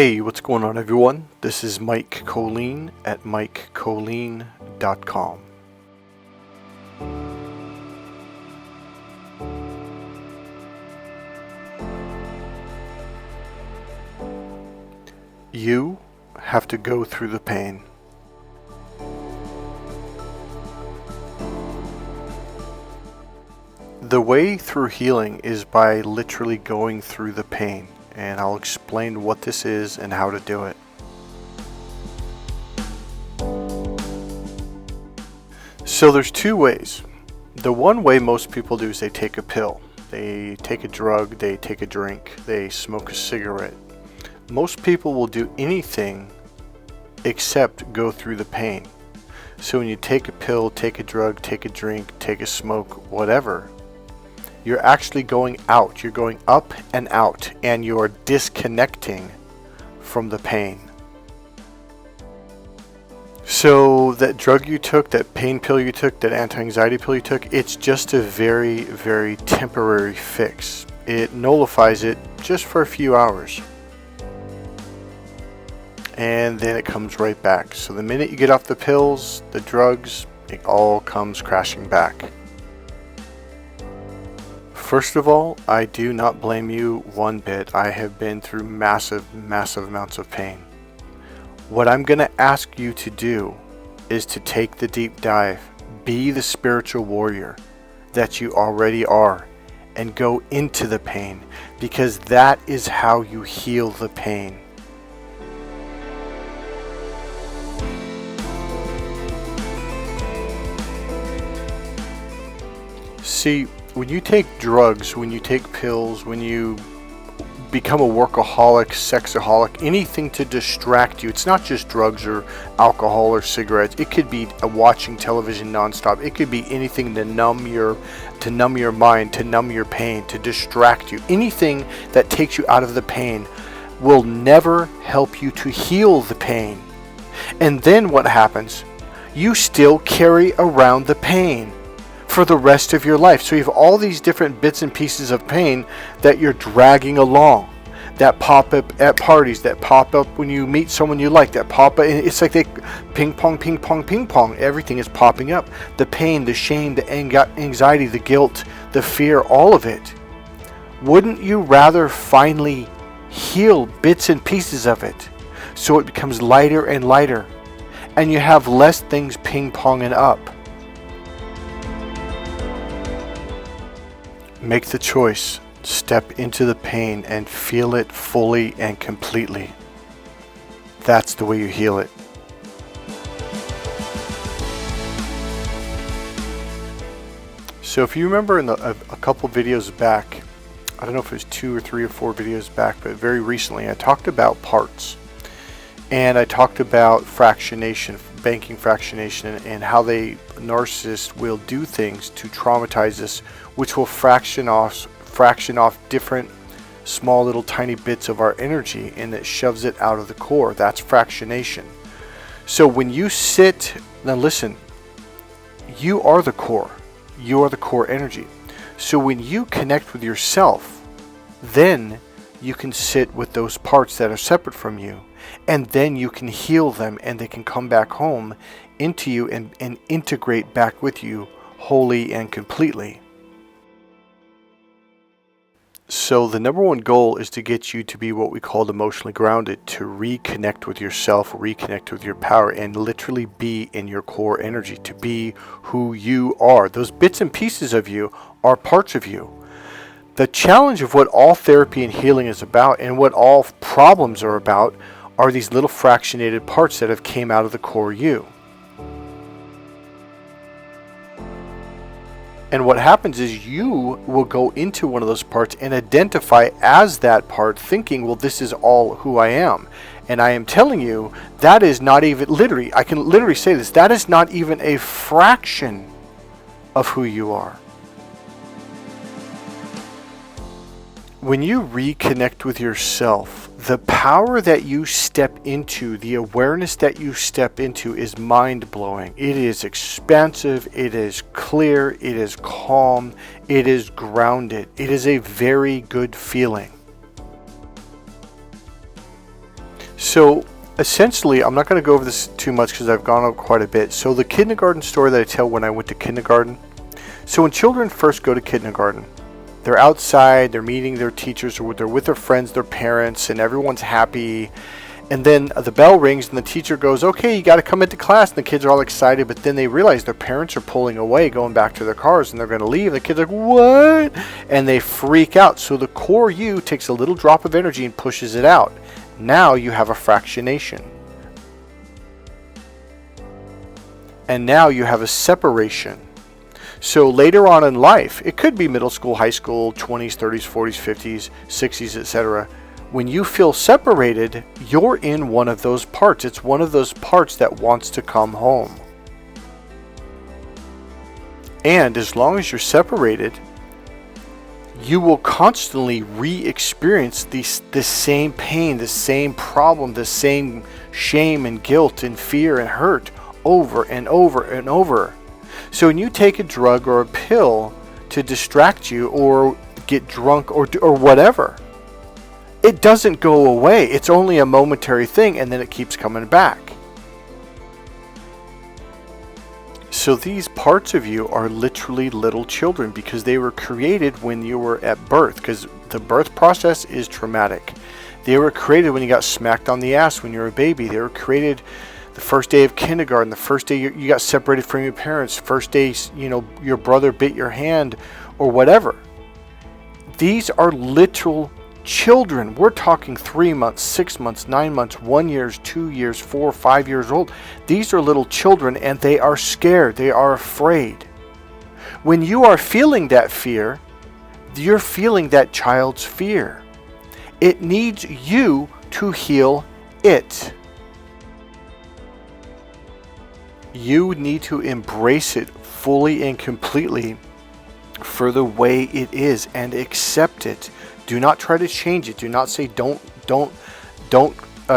Hey, what's going on everyone? This is Mike Kollin at MikeKollin.com. You have to go through the pain. The way through healing is by literally going through the pain, and I'll explain what this is and how to do it. So there's two ways. The one way most people do is they take a pill, they take a drug, they take a drink, they smoke a cigarette. Most people will do anything except go through the pain. So when you take a pill, take a drug, take a drink, take a smoke, whatever, you're actually going out. You're going up and out, and you're disconnecting from the pain. So that drug you took, that pain pill you took, that anti-anxiety pill you took, it's just a very, very temporary fix. It nullifies it just for a few hours. And then it comes right back. So the minute you get off the pills, the drugs, it all comes crashing back. First of all, I do not blame you one bit. I have been through massive amounts of pain. What I'm going to ask you to do is to take the deep dive, be the spiritual warrior that you already are, and go into the pain, because that is how you heal the pain. See, when you take drugs, when you take pills, when you become a workaholic, sexaholic, anything to distract you, it's not just drugs or alcohol or cigarettes. It could be watching television nonstop. It could be anything to numb your mind, to numb your pain, to distract you. Anything that takes you out of the pain will never help you to heal the pain. And then what happens? You still carry around the pain for the rest of your life. So you have all these different bits and pieces of pain that you're dragging along, that pop up at parties, that pop up when you meet someone you like, that pop up. It's like they ping pong, ping pong, ping pong. Everything is popping up. The pain, the shame, the anxiety, the guilt, the fear, all of it. Wouldn't you rather finally heal bits and pieces of it so it becomes lighter and lighter, and you have less things ping ponging up? Make the choice. Step into the pain and feel it fully and completely. That's the way you heal it. So if you remember in a couple videos back, I don't know if it was 2 or 3 or 4 videos back, but very recently I talked about parts. And I talked about fractionation, banking fractionation, and how narcissists will do things to traumatize us, which will fraction off different small little tiny bits of our energy, and it shoves it out of the core. That's fractionation. So when you sit, now listen, you are the core. You are the core energy. So when you connect with yourself, then you can sit with those parts that are separate from you, and then you can heal them, and they can come back home into you and integrate back with you wholly and completely. So the number one goal is to get you to be what we call emotionally grounded, to reconnect with yourself, reconnect with your power, and literally be in your core energy, to be who you are. Those bits and pieces of you are parts of you. The challenge of what all therapy and healing is about, and what all problems are about, are these little fractionated parts that have came out of the core you. And what happens is you will go into one of those parts and identify as that part, thinking, well, this is all who I am. And I am telling you, that is not even, literally, I can literally say this, that is not even a fraction of who you are. When you reconnect with yourself, the power that you step into, the awareness that you step into is mind-blowing. It is expansive, it is clear, it is calm, it is grounded. It is a very good feeling. So essentially, I'm not going to go over this too much because I've gone over quite a bit. So the kindergarten story that I tell when I went to kindergarten. So when children first go to kindergarten, they're outside, they're meeting their teachers, or they're with their friends, their parents, and everyone's happy. And then the bell rings and the teacher goes, okay, you got to come into class. And the kids are all excited, but then they realize their parents are pulling away, going back to their cars, and they're going to leave. The kids are like, what? And they freak out. So the core you takes a little drop of energy and pushes it out. Now you have a fractionation. And now you have a separation. So later on in life, it could be middle school, high school, 20s, 30s, 40s, 50s, 60s, etc. When you feel separated, you're in one of those parts. It's one of those parts that wants to come home. And as long as you're separated, you will constantly re-experience the same pain, the same problem, the same shame and guilt and fear and hurt over and over and over. So when you take a drug or a pill to distract you or get drunk or whatever, it doesn't go away. It's only a momentary thing, and then it keeps coming back. So these parts of you are literally little children because they were created when you were at birth, because the birth process is traumatic. They were created when you got smacked on the ass when you were a baby. They were created the first day of kindergarten, the first day you got separated from your parents, first day, your brother bit your hand or whatever. These are literal children. We're talking 3 months, 6 months, 9 months, 1 year, 2 years, 4, 5 years old. These are little children and they are scared. They are afraid. When you are feeling that fear, you're feeling that child's fear. It needs you to heal it. You need to embrace it fully and completely for the way it is and accept it. Do not try to change it. Do not say don't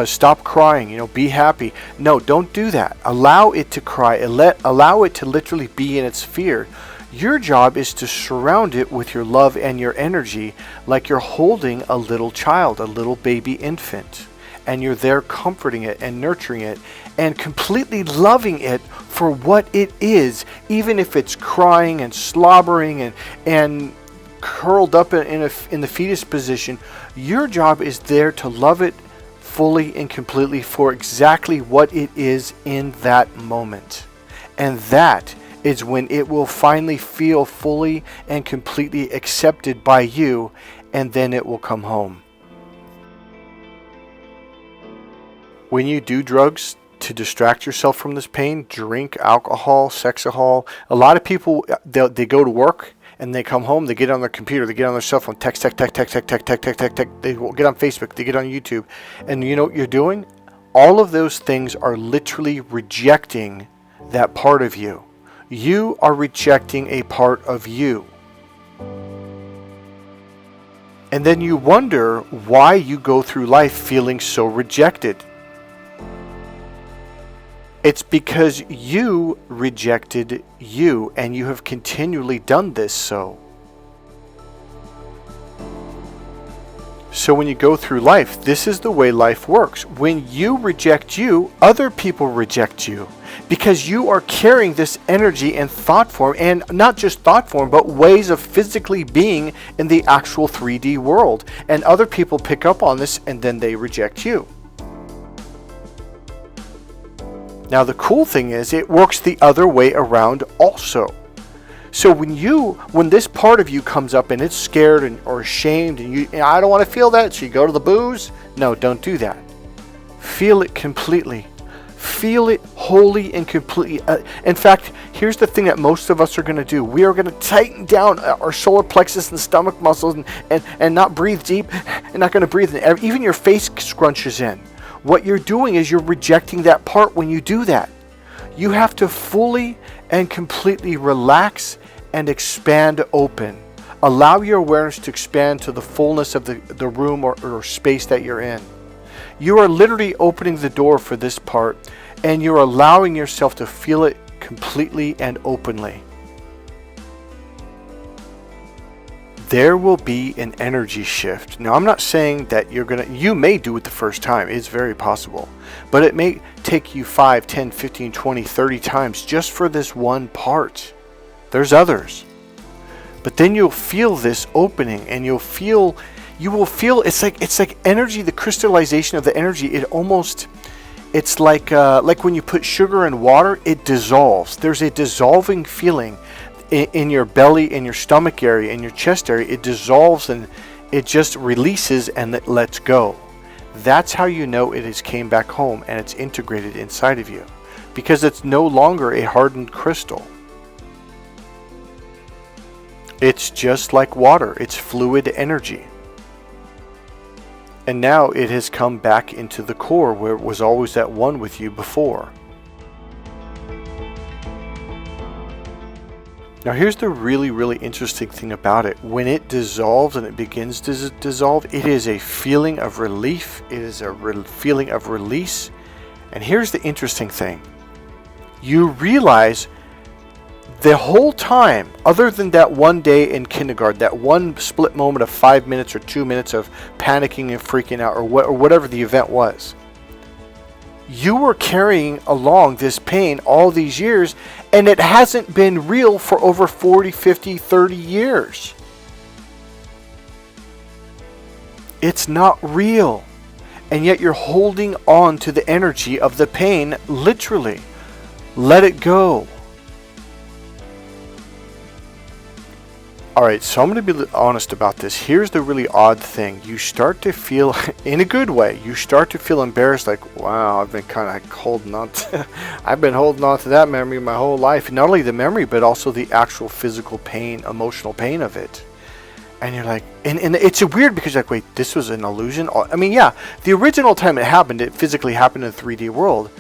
stop crying. Be happy. No, don't do that. Allow it to cry. Allow it to literally be in its fear. Your job is to surround it with your love and your energy, like you're holding a little child, a little baby infant, and you're there comforting it and nurturing it and completely loving it for what it is, even if it's crying and slobbering and curled up in the fetus position. Your job is there to love it fully and completely for exactly what it is in that moment. And that is when it will finally feel fully and completely accepted by you, and then it will come home. When you do drugs to distract yourself from this pain, drink, alcohol, sexahol, a lot of people, they go to work and they come home, they get on their computer, they get on their cell phone, text, they get on Facebook, they get on YouTube, and you know what you're doing? All of those things are literally rejecting that part of you. You are rejecting a part of you. And then you wonder why you go through life feeling so rejected. It's because you rejected you, and you have continually done this so. So when you go through life, this is the way life works. When you reject you, other people reject you, because you are carrying this energy in thought form, and not just thought form, but ways of physically being in the actual 3D world. And other people pick up on this, and then they reject you. Now the cool thing is, it works the other way around also. So when this part of you comes up and it's scared or ashamed, and I don't want to feel that, so you go to the booze. No, don't do that. Feel it completely. Feel it wholly and completely. In fact, here's the thing that most of us are going to do. We are going to tighten down our solar plexus and stomach muscles and not breathe deep, and not going to breathe in. Even your face scrunches in. What you're doing is you're rejecting that part when you do that. You have to fully and completely relax and expand open. Allow your awareness to expand to the fullness of the room or space that you're in. You are literally opening the door for this part, and you're allowing yourself to feel it completely and openly. there will be an energy shift. Now, I'm not saying that you may do it the first time. It's very possible. But it may take you 5, 10, 15, 20, 30 times just for this one part. There's others. But then you'll feel this opening, and you will feel it's like energy, the crystallization of the energy. It's like when you put sugar in water, it dissolves. There's a dissolving feeling in your belly, in your stomach area, in your chest area. It dissolves and it just releases and it lets go. That's how you know it has came back home and it's integrated inside of you, because it's no longer a hardened crystal. It's just like water. It's fluid energy. And now it has come back into the core where it was always at one with you before. Now here's the really, really interesting thing about it. When it dissolves and it begins to dissolve, it is a feeling of relief. It is a feeling of release. And here's the interesting thing. You realize the whole time, other than that one day in kindergarten, that one split moment of 5 minutes or 2 minutes of panicking and freaking out, or whatever the event was, you were carrying along this pain all these years, and it hasn't been real for over 40, 50, 30 years. It's not real. And yet you're holding on to the energy of the pain, literally. Let it go. Alright, so I'm going to be honest about this. Here's the really odd thing. You start to feel, in a good way, you start to feel embarrassed, like, wow, I've been kind of holding on to, I've been holding on to that memory my whole life. Not only the memory, but also the actual physical pain, emotional pain of it. And you're like, and it's weird because you're like, wait, this was an illusion? I mean, yeah, the original time it happened, it physically happened in the 3D world.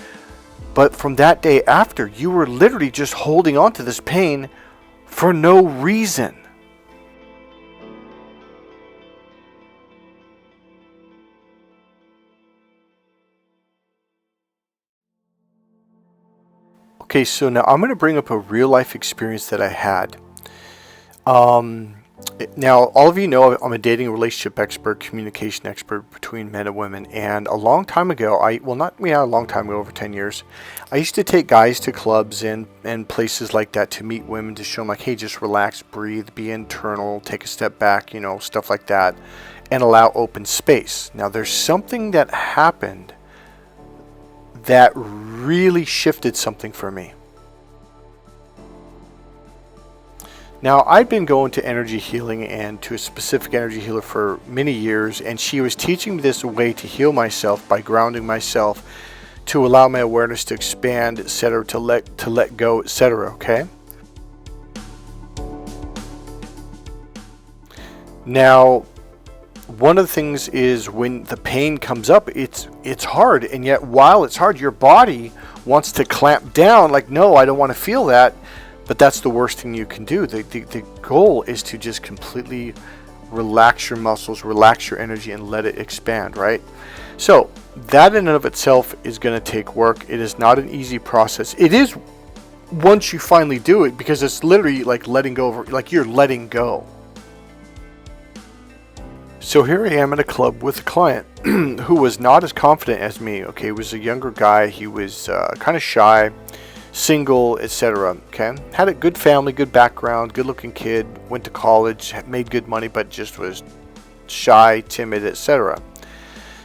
But from that day after, you were literally just holding on to this pain for no reason. Okay, so now I'm going to bring up a real life experience that I had. Now, all of you know I'm a dating relationship expert, communication expert between men and women. And a long time ago, a long time ago, over 10 years, I used to take guys to clubs and places like that to meet women, to show them like, hey, just relax, breathe, be internal, take a step back, stuff like that, and allow open space. Now, there's something that happened that really shifted something for me. Now, I'd been going to energy healing and to a specific energy healer for many years, and she was teaching me this way to heal myself by grounding myself, to allow my awareness to expand, etc., to let go, etc., okay? Now, one of the things is when the pain comes up, it's hard, and yet while it's hard, your body wants to clamp down, like, no, I don't want to feel that, but that's the worst thing you can do. The goal is to just completely relax your muscles, relax your energy, and let it expand, right? So that in and of itself is going to take work. It is not an easy process. It is once you finally do it, because it's literally like letting go, like you're letting go. So here I am at a club with a client who was not as confident as me. Okay, he was a younger guy. He was kind of shy, single, etc. Okay, had a good family, good background, good-looking kid, went to college, made good money, but just was shy, timid, etc.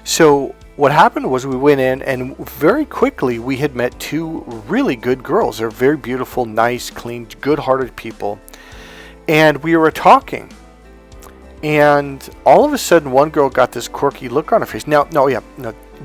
So what happened was we went in, and very quickly we had met two really good girls. They're very beautiful, nice, clean, good-hearted people, and we were talking. And all of a sudden, one girl got this quirky look on her face. No,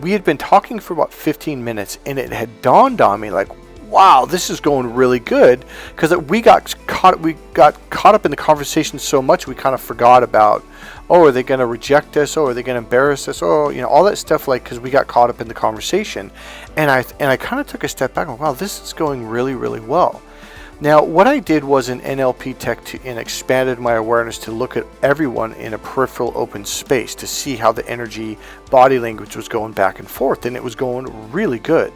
we had been talking for about 15 minutes, and it had dawned on me, like, wow, this is going really good, because we got caught up in the conversation so much we kind of forgot about, oh, are they going to reject us? Oh, are they going to embarrass us? Oh, all that stuff, like, because we got caught up in the conversation, and I kind of took a step back and, wow, this is going really, really well. Now, what I did was an NLP tech and expanded my awareness to look at everyone in a peripheral open space to see how the energy, body language was going back and forth, and it was going really good.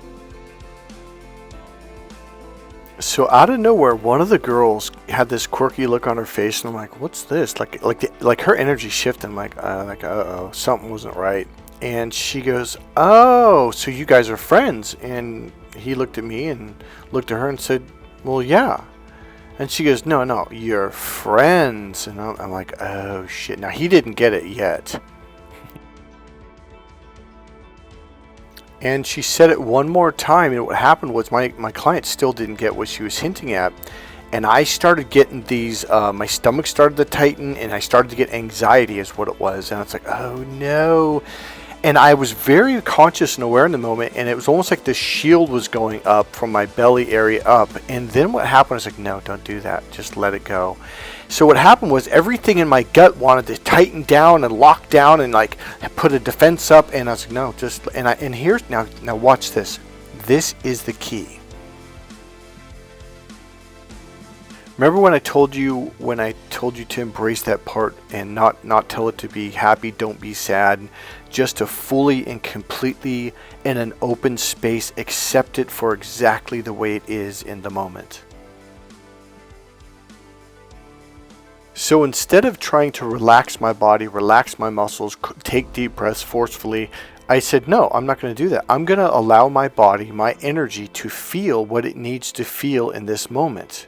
So out of nowhere, one of the girls had this quirky look on her face, and I'm like, "What's this?" Like her energy shifted. I'm like, uh-oh, something wasn't right. And she goes, "Oh, so you guys are friends?" And he looked at me and looked at her and said, "Well, yeah." And she goes, "No, you're friends." And I'm like, "Oh shit!" Now he didn't get it yet. And she said it one more time, and what happened was my client still didn't get what she was hinting at, and I started getting these, my stomach started to tighten, and I started to get anxiety is what it was, and I was like, oh no. And I was very conscious and aware in the moment, and it was almost like the shield was going up from my belly area up, and then what happened was like, no, don't do that, just let it go. So what happened was everything in my gut wanted to tighten down and lock down and like put a defense up, and I was like, no, just and here's now watch this. This is the key. Remember when I told you to embrace that part and not tell it to be happy, don't be sad, just to fully and completely in an open space accept it for exactly the way it is in the moment. So instead of trying to relax my body, relax my muscles, take deep breaths forcefully, I said, no, I'm not going to do that. I'm going to allow my body, my energy to feel what it needs to feel in this moment.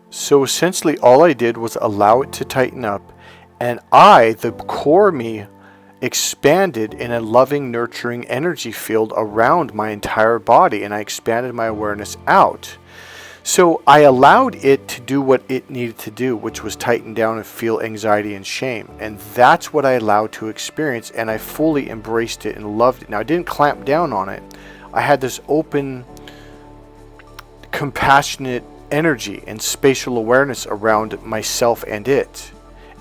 So essentially all I did was allow it to tighten up, and the core me, expanded in a loving, nurturing energy field around my entire body, and I expanded my awareness out. So I allowed it to do what it needed to do, which was tighten down and feel anxiety and shame. And that's what I allowed to experience, and I fully embraced it and loved it. Now, I didn't clamp down on it. I had this open, compassionate energy and spatial awareness around myself and it.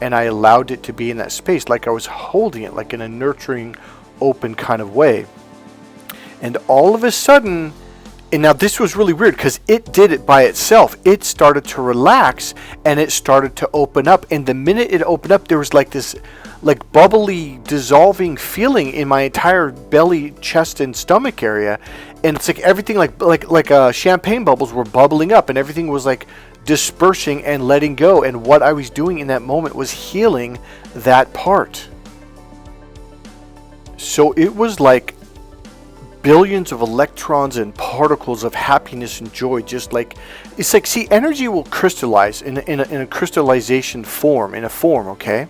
And I allowed it to be in that space, like I was holding it, like in a nurturing, open kind of way. And all of a sudden, and now this was really weird because it did it by itself. It started to relax and it started to open up. And the minute it opened up, there was like this like bubbly, dissolving feeling in my entire belly, chest, and stomach area. And it's like everything like champagne bubbles were bubbling up, and everything was like dispersing and letting go, and what I was doing in that moment was healing that part. So it was like billions of electrons and particles of happiness and joy, just like it's like, see, energy will crystallize in a crystallization form, in a form, okay?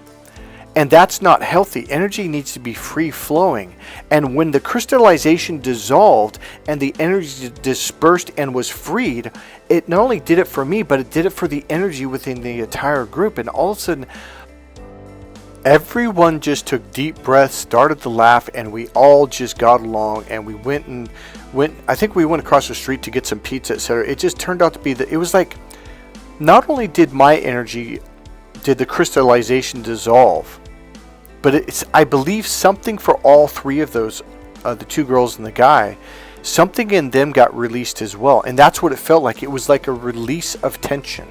And that's not healthy. Energy needs to be free flowing. And when the crystallization dissolved and the energy dispersed and was freed, it not only did it for me, but it did it for the energy within the entire group. And all of a sudden, everyone just took deep breaths, started to laugh, and we all just got along. And we went, I think we went across the street to get some pizza, etc. It just turned out to be that it was like, not only did my energy, did the crystallization dissolve, but it's, I believe, something for all three of those, the two girls and the guy, something in them got released as well. And that's what it felt like. It was like a release of tension.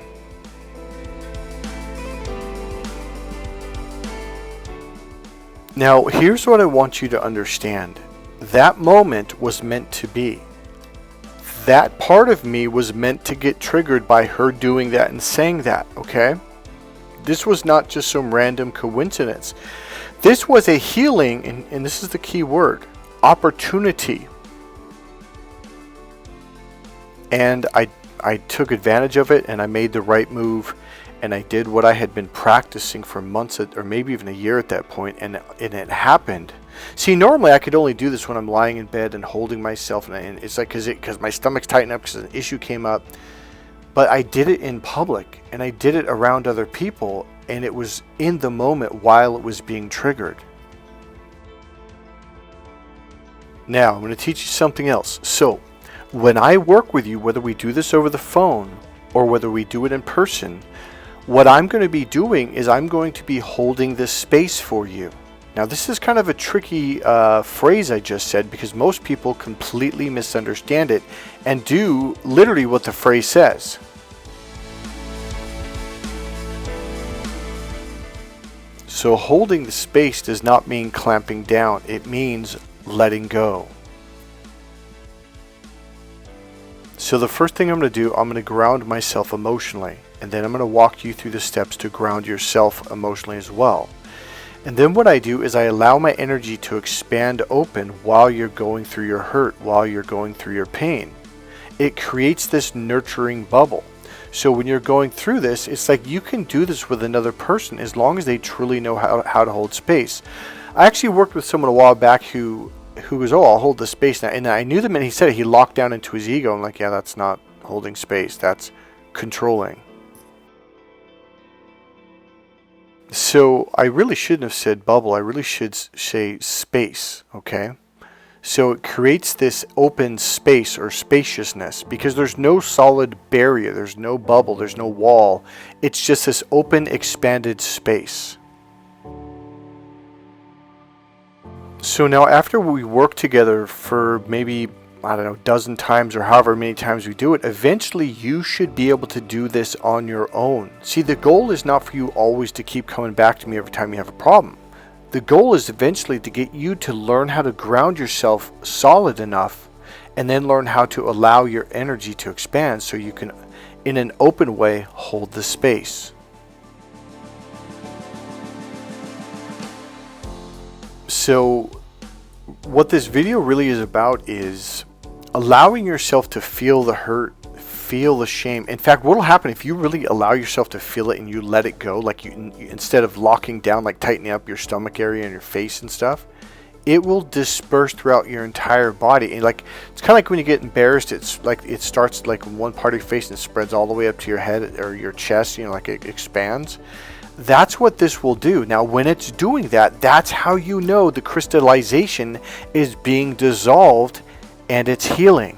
Now, here's what I want you to understand. That moment was meant to be. That part of me was meant to get triggered by her doing that and saying that, okay? This was not just some random coincidence. This was a healing, and this is the key word, opportunity. And I took advantage of it, and I made the right move, and I did what I had been practicing for months, or maybe even a year at that point, and it happened. See, normally I could only do this when I'm lying in bed and holding myself, and it's like because my stomach's tightened up because an issue came up. But I did it in public, and I did it around other people, and it was in the moment while it was being triggered. Now, I'm going to teach you something else. So, when I work with you, whether we do this over the phone or whether we do it in person, what I'm going to be doing is I'm going to be holding this space for you. Now, this is kind of a tricky phrase I just said, because most people completely misunderstand it and do literally what the phrase says. So holding the space does not mean clamping down. It means letting go. So the first thing I'm going to do, I'm going to ground myself emotionally. And then I'm going to walk you through the steps to ground yourself emotionally as well. And then what I do is I allow my energy to expand open while you're going through your hurt, while you're going through your pain. It creates this nurturing bubble. So when you're going through this, it's like you can do this with another person as long as they truly know how to hold space. I actually worked with someone a while back who was, I'll hold the space now. And I knew them, and he said he locked down into his ego. I'm like, yeah, that's not holding space. That's controlling. So I really shouldn't have said bubble. I really should say space, okay? So it creates this open space or spaciousness because there's no solid barrier. There's no bubble. There's no wall. It's just this open, expanded space. So now after we work together for maybe, I don't know, a dozen times or however many times we do it, eventually you should be able to do this on your own. See, the goal is not for you always to keep coming back to me every time you have a problem. The goal is eventually to get you to learn how to ground yourself solid enough and then learn how to allow your energy to expand so you can, in an open way, hold the space. So what this video really is about is allowing yourself to feel the hurt, feel the shame. In fact, what will happen if you really allow yourself to feel it and you let it go, like you instead of locking down, like tightening up your stomach area and your face and stuff, it will disperse throughout your entire body. And like, it's kind of like when you get embarrassed, it's like it starts like in one part of your face and spreads all the way up to your head or your chest, like it expands. That's what this will do. Now, when it's doing that, that's how you know the crystallization is being dissolved and it's healing.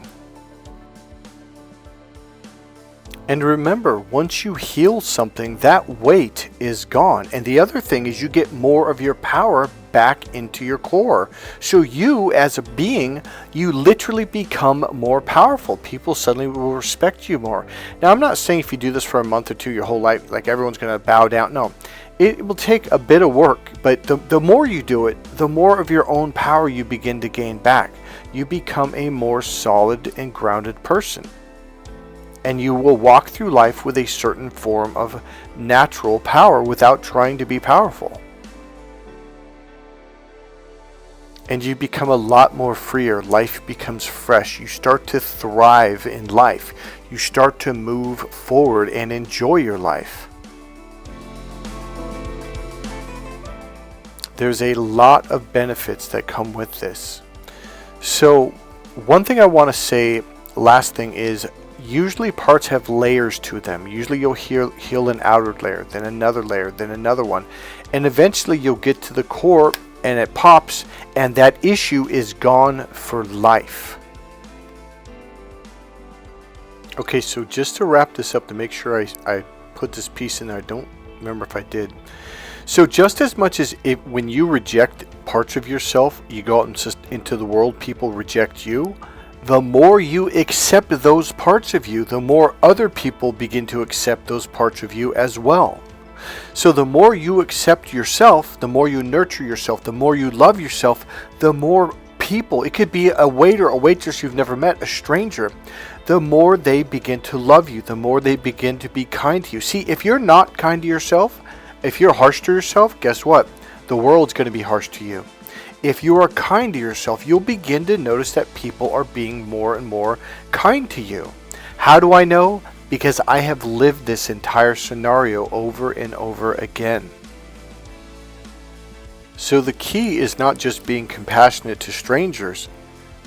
And remember, once you heal something, that weight is gone. And the other thing is you get more of your power back into your core. So you, as a being, you literally become more powerful. People suddenly will respect you more. Now, I'm not saying if you do this for a month or two, your whole life, like everyone's going to bow down. No, it will take a bit of work. But the more you do it, the more of your own power you begin to gain back. You become a more solid and grounded person. And you will walk through life with a certain form of natural power without trying to be powerful. And you become a lot more freer. Life becomes fresh. You start to thrive in life. You start to move forward and enjoy your life. There's a lot of benefits that come with this. So, one thing I want to say, last thing is, usually parts have layers to them. Usually you'll heal an outer layer, then another layer, then another one. And eventually you'll get to the core and it pops and that issue is gone for life. Okay, so just to wrap this up, to make sure I put this piece in there, I don't remember if I did. So just as much as when you reject parts of yourself, you go out into the world, people reject you, the more you accept those parts of you, the more other people begin to accept those parts of you as well. So the more you accept yourself, the more you nurture yourself, the more you love yourself, the more people, it could be a waiter, a waitress you've never met, a stranger, the more they begin to love you, the more they begin to be kind to you. See, if you're not kind to yourself, if you're harsh to yourself, guess what? The world's going to be harsh to you. If you are kind to yourself, you'll begin to notice that people are being more and more kind to you. How do I know? Because I have lived this entire scenario over and over again. So the key is not just being compassionate to strangers.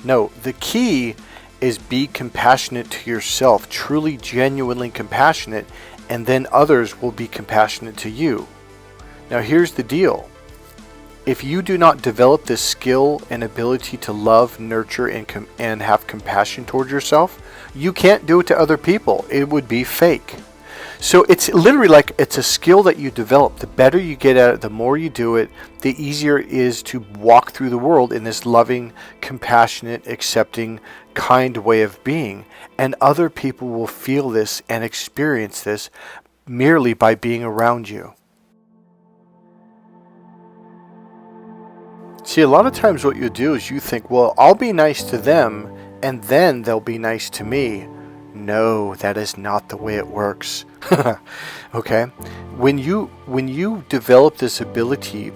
No, the key is be compassionate to yourself, truly, genuinely compassionate, and then others will be compassionate to you. Now here's the deal. If you do not develop this skill and ability to love, nurture, and have compassion towards yourself, you can't do it to other people. It would be fake. So it's literally like it's a skill that you develop. The better you get at it, the more you do it, the easier it is to walk through the world in this loving, compassionate, accepting, kind way of being. And other people will feel this and experience this merely by being around you. See, a lot of times what you do is you think, well, I'll be nice to them and then they'll be nice to me. No, that is not the way it works. Okay? When you develop this ability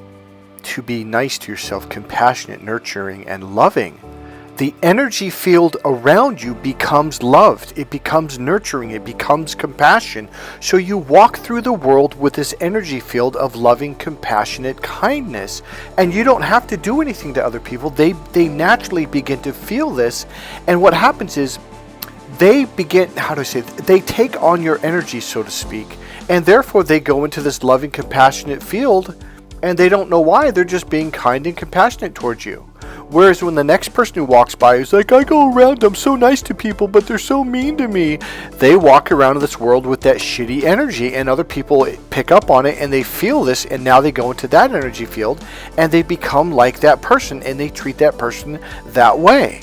to be nice to yourself, compassionate, nurturing, and loving, the energy field around you becomes loved. It becomes nurturing. It becomes compassion. So you walk through the world with this energy field of loving, compassionate kindness. And you don't have to do anything to other people. They naturally begin to feel this. And what happens is they begin, they take on your energy, so to speak. And therefore they go into this loving, compassionate field. And they don't know why. They're just being kind and compassionate towards you. Whereas when the next person who walks by is like, I go around, I'm so nice to people, but they're so mean to me. They walk around in this world with that shitty energy, and other people pick up on it and they feel this, and now they go into that energy field and they become like that person and they treat that person that way.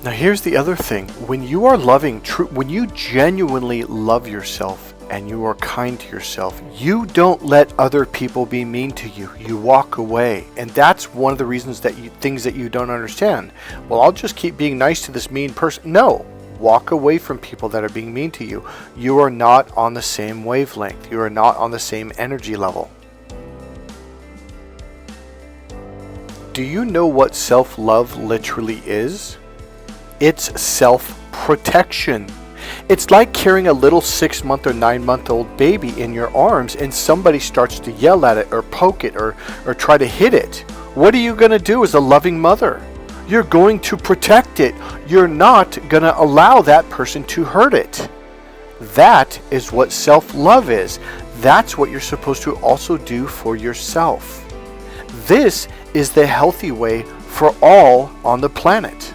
Now here's the other thing. When you are loving, when you genuinely love yourself, and you are kind to yourself, you don't let other people be mean to you. You walk away. And that's one of the reasons that things that you don't understand. Well, I'll just keep being nice to this mean person. No, walk away from people that are being mean to you. You are not on the same wavelength. You are not on the same energy level. Do you know what self-love literally is? It's self-protection. It's like carrying a little 6-month or 9-month-old baby in your arms and somebody starts to yell at it or poke it or try to hit it. What are you going to do as a loving mother? You're going to protect it. You're not going to allow that person to hurt it. That is what self-love is. That's what you're supposed to also do for yourself. This is the healthy way for all on the planet.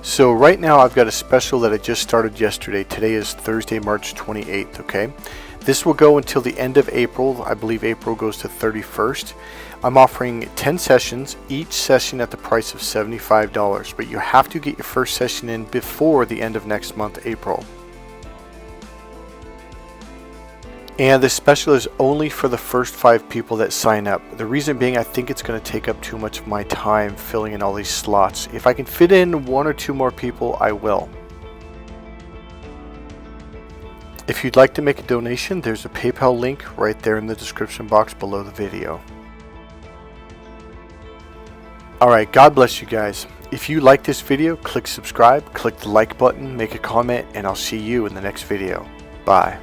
So right now I've got a special that I just started yesterday. Today is Thursday, March 28th, okay? This will go until the end of April. I believe April goes to 31st. I'm offering 10 sessions, each session at the price of $75, but you have to get your first session in before the end of next month, April. And this special is only for the first 5 people that sign up. The reason being, I think it's going to take up too much of my time filling in all these slots. If I can fit in 1 or 2 more people, I will. If you'd like to make a donation, there's a PayPal link right there in the description box below the video. Alright, God bless you guys. If you like this video, click subscribe, click the like button, make a comment, and I'll see you in the next video. Bye.